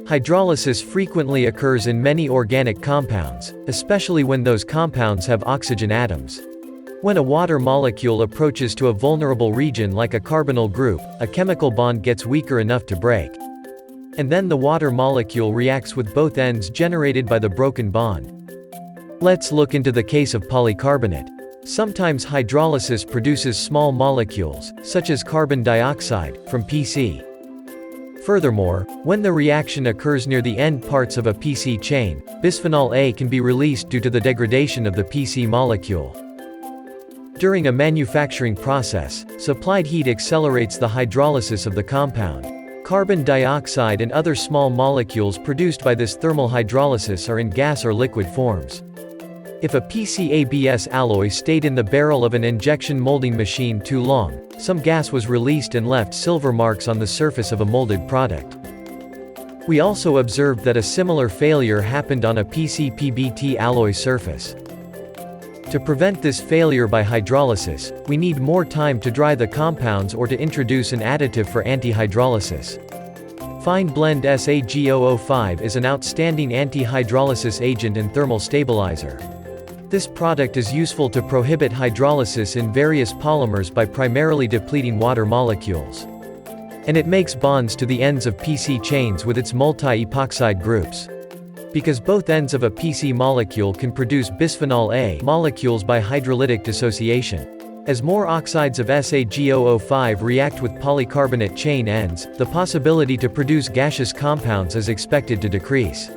Hydrolysis frequently occurs in many organic compounds, especially when those compounds have oxygen atoms. When a water molecule approaches to a vulnerable region like a carbonyl group, a chemical bond gets weaker enough to break. And then the water molecule reacts with both ends generated by the broken bond. Let's look into the case of polycarbonate. Sometimes hydrolysis produces small molecules, such as carbon dioxide, from PC. Furthermore, when the reaction occurs near the end parts of a PC chain, bisphenol A can be released due to the degradation of the PC molecule. During a manufacturing process, supplied heat accelerates the hydrolysis of the compound. Carbon dioxide and other small molecules produced by this thermal hydrolysis are in gas or liquid forms. If a PCABS alloy stayed in the barrel of an injection molding machine too long, some gas was released and left silver marks on the surface of a molded product. We also observed that a similar failure happened on a PCPBT alloy surface. To prevent this failure by hydrolysis, we need more time to dry the compounds or to introduce an additive for anti-hydrolysis. Fine blend SaGO05 is an outstanding anti-hydrolysis agent and thermal stabilizer. This product is useful to prohibit hydrolysis in various polymers by primarily depleting water molecules. And it makes bonds to the ends of PC chains with its multi-epoxide groups. Because both ends of a PC molecule can produce bisphenol A molecules by hydrolytic dissociation. As more oxides of SaGO05 react with polycarbonate chain ends, the possibility to produce gaseous compounds is expected to decrease.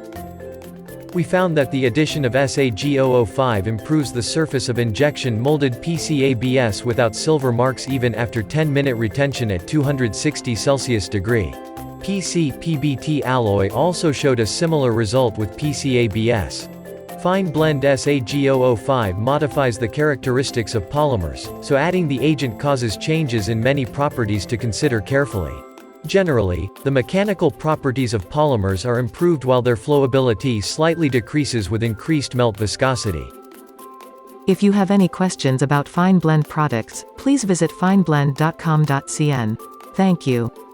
We found that the addition of SaGO05 improves the surface of injection molded PCABS without silver marks even after 10-minute retention at 260 Celsius degree. PC-PBT alloy also showed a similar result with PCABS. Fine blend SaGO05 modifies the characteristics of polymers, so adding the agent causes changes in many properties to consider carefully. Generally, the mechanical properties of polymers are improved while their flowability slightly decreases with increased melt viscosity. If you have any questions about fine blend products, please visit fineblend.com.cn. Thank you.